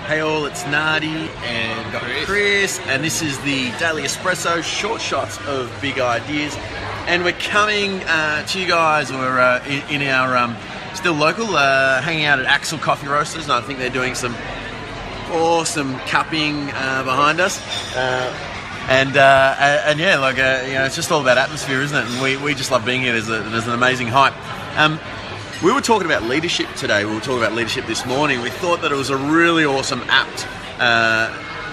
Hey all, it's Nardi and got Chris, and this is the Daily Espresso, short shots of big ideas. And we're coming to you guys, we're in our, still local, hanging out at Axel Coffee Roasters, and I think they're doing some awesome cupping behind us. And yeah, like, it's just all about atmosphere, isn't it? And we just love being here. There's an amazing hype. We were talking about leadership today. We were talking about leadership this morning. We thought that it was a really awesome, apt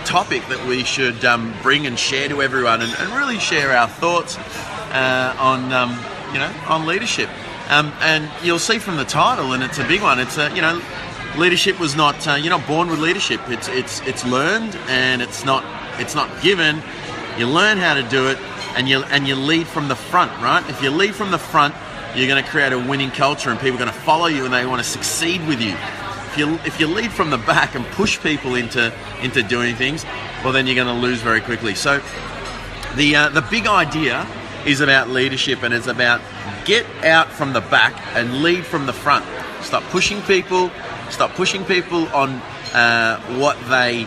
topic that we should bring and share to everyone, and really share our thoughts on leadership. And you'll see from the title, and it's a big one. It's leadership was not you're not born with leadership. It's learned, and it's not given. You learn how to do it, and you lead from the front, right? If you lead from the front, you're going to create a winning culture, and people are going to follow you, and they want to succeed with you. If you lead from the back and push people into doing things, well, then you're going to lose very quickly. So the big idea is about leadership, and it's about get out from the back and lead from the front. Stop pushing people on what they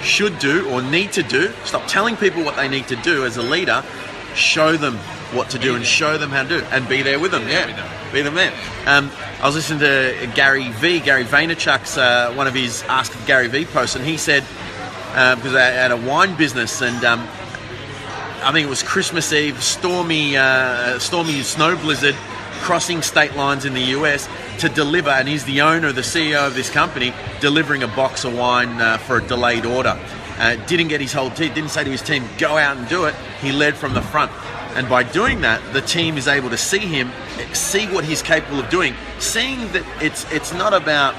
should do or need to do. Stop telling people what they need to do as a leader. Show them what to do and show them how to do it, and be there with them. Be them there. I was listening to Gary Vaynerchuk's one of his Ask Gary V posts, and he said, because I had a wine business, and I think it was Christmas Eve, stormy snow blizzard, crossing state lines in the US to deliver, and he's the CEO of this company, delivering a box of wine for a delayed order. Didn't get his whole team, didn't say to his team, go out and do it. He led from the front. And by doing that, the team is able to see him, see what he's capable of doing, seeing that it's not about,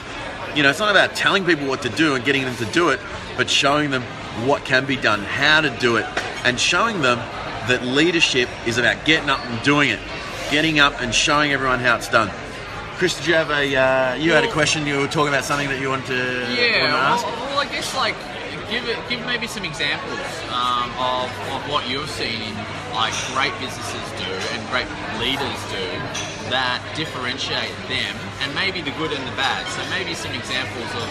it's not about telling people what to do and getting them to do it, but showing them what can be done, how to do it, and showing them that leadership is about getting up and doing it, getting up and showing everyone how it's done. Chris, did you have you had a question? You were talking about something that you wanted to ask? Well, I guess give maybe some examples of what you've seen in great businesses do and great leaders do that differentiate them, and maybe the good and the bad. So maybe some examples of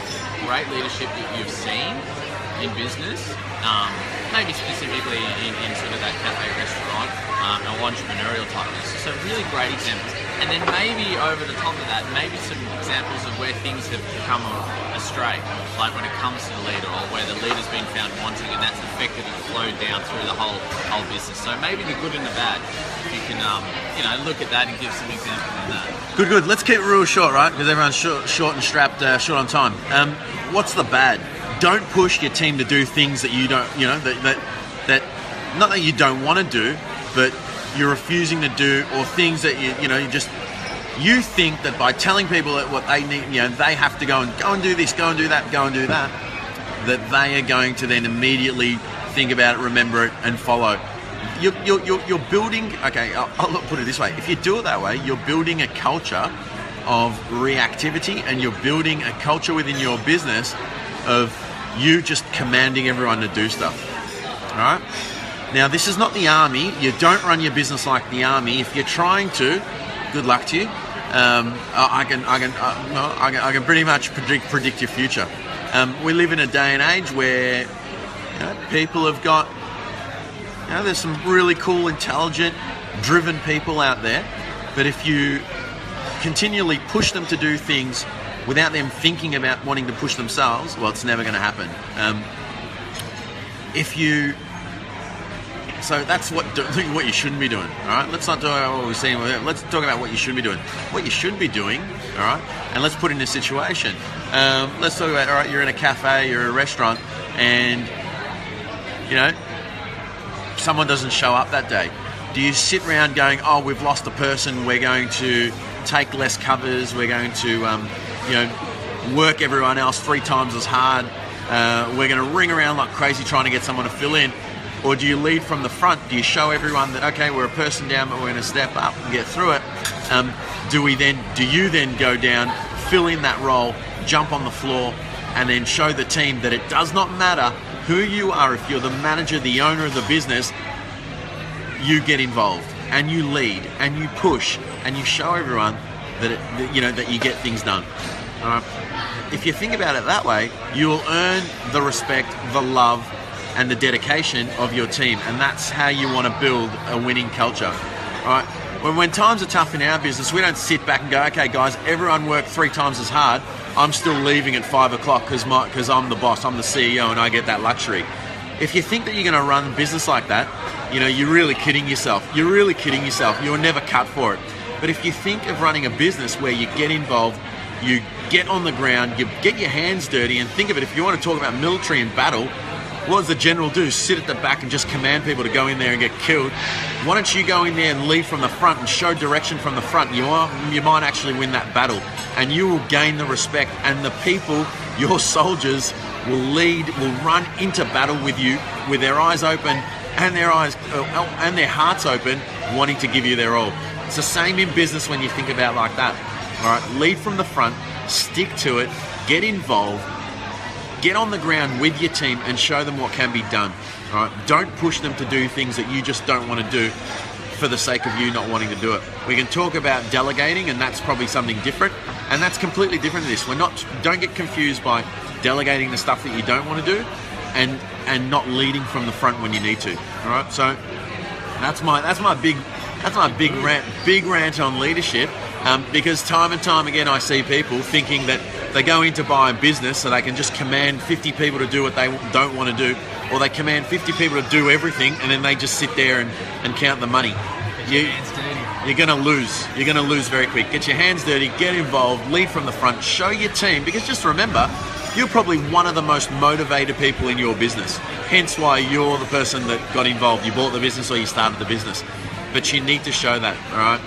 great leadership that you've seen in business, maybe specifically in sort of that cafe restaurant or entrepreneurial type business. So really great examples. And then maybe over the top of that, maybe some examples of where things have come astray, like when it comes to the leader, or where the leader's been found wanting, and that's affected and flowed down through the whole business. So maybe the good and the bad. You can look at that and give some examples of that. Good. Let's keep it real short, right? Because everyone's short and strapped, short on time. What's the bad? Don't push your team to do things that you don't, that not that you don't want to do, but you're refusing to do, or things that you think that by telling people that what they need, they have to go and do this, go and do that, that they are going to then immediately think about it, remember it, and follow. You're building. Okay, I'll put it this way: if you do it that way, you're building a culture of reactivity, and you're building a culture within your business of you just commanding everyone to do stuff. All right. Now, this is not the army. You don't run your business like the army. If you're trying to, good luck to you. I can pretty much predict your future. We live in a day and age where people have got, there's some really cool, intelligent, driven people out there. But if you continually push them to do things without them thinking about wanting to push themselves, well, it's never going to happen. So that's what you shouldn't be doing. All right, let's not talk about what we're saying. Let's talk about what you should be doing. What you should be doing. All right, and let's put in a situation. Let's talk about, all right, you're in a cafe, you're in a restaurant, and someone doesn't show up that day. Do you sit around going, oh, we've lost a person, we're going to take less covers, we're going to work everyone else 3 times as hard, we're going to ring around like crazy trying to get someone to fill in? Or do you lead from the front? Do you show everyone that, okay, we're a person down, but we're going to step up and get through it? Do you then go down, fill in that role, jump on the floor, and then show the team that it does not matter who you are. If you're the manager, the owner of the business, you get involved and you lead and you push and you show everyone that that you get things done. All right? If you think about it that way, you will earn the respect, the love, and the dedication of your team, and that's how you want to build a winning culture. All right? When times are tough in our business, we don't sit back and go, okay, guys, everyone worked 3 times as hard. I'm still leaving at 5 o'clock because I'm the boss, I'm the CEO, and I get that luxury. If you think that you're going to run a business like that, you're really kidding yourself. You're really kidding yourself. You're never cut for it. But if you think of running a business where you get involved, you get on the ground, you get your hands dirty, and think of it, if you want to talk about military and battle, what does the general do? Sit at the back and just command people to go in there and get killed? Why don't you go in there and lead from the front and show direction from the front? You might actually win that battle, and you will gain the respect, and the people, your soldiers, will run into battle with you with their eyes open and their hearts open, wanting to give you their all. It's the same in business when you think about it like that. All right, lead from the front, stick to it, get involved, get on the ground with your team and show them what can be done. All right, don't push them to do things that you just don't want to do for the sake of you not wanting to do it. We can talk about delegating, and that's probably something different, and that's completely different to this. Don't get confused by delegating the stuff that you don't want to do and not leading from the front when you need to. All right, so that's my big rant on leadership. Because time and time again I see people thinking that they go in to buy a business so they can just command 50 people to do what they don't want to do, or they command 50 people to do everything and then they just sit there and count the money. You're going to lose. You're going to lose very quick. Get your hands dirty, get involved, lead from the front, show your team, because just remember, you're probably one of the most motivated people in your business. Hence why you're the person that got involved. You bought the business or you started the business. But you need to show that, all right?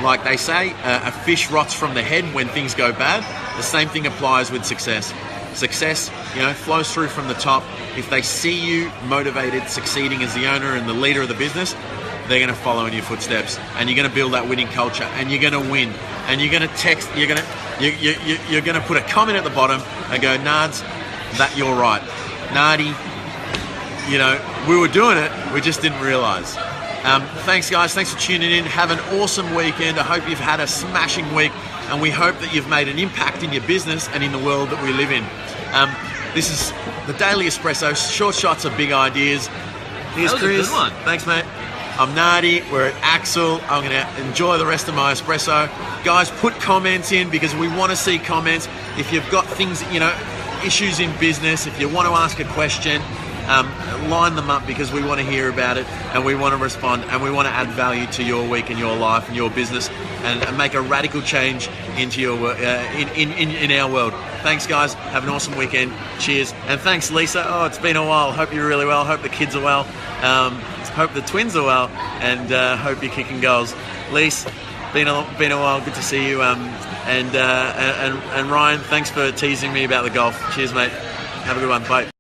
Like they say, a fish rots from the head when things go bad. The same thing applies with success. Success, flows through from the top. If they see you motivated, succeeding as the owner and the leader of the business, they're going to follow in your footsteps, and you're going to build that winning culture, and you're going to win, and you're going to text. You're going to put a comment at the bottom and go, Nards, that you're right, Nardy. We were doing it, we just didn't realise. Thanks, guys. Thanks for tuning in. Have an awesome weekend. I hope you've had a smashing week, and we hope that you've made an impact in your business and in the world that we live in. This is the Daily Espresso, short shots of big ideas. Here's That was Chris. a good one. Thanks, mate. I'm Nardy. We're at Axel. I'm going to enjoy the rest of my espresso. Guys, put comments in because we want to see comments. If you've got things, issues in business, if you want to ask a question, line them up because we want to hear about it and we want to respond and we want to add value to your week and your life and your business and make a radical change into your in our world. Thanks, guys. Have an awesome weekend. Cheers. And thanks, Lisa. Oh, it's been a while. Hope you're really well. Hope the kids are well. Hope the twins are well. And hope you're kicking goals. Lisa, been a while. Good to see you. And Ryan, thanks for teasing me about the golf. Cheers, mate. Have a good one. Bye.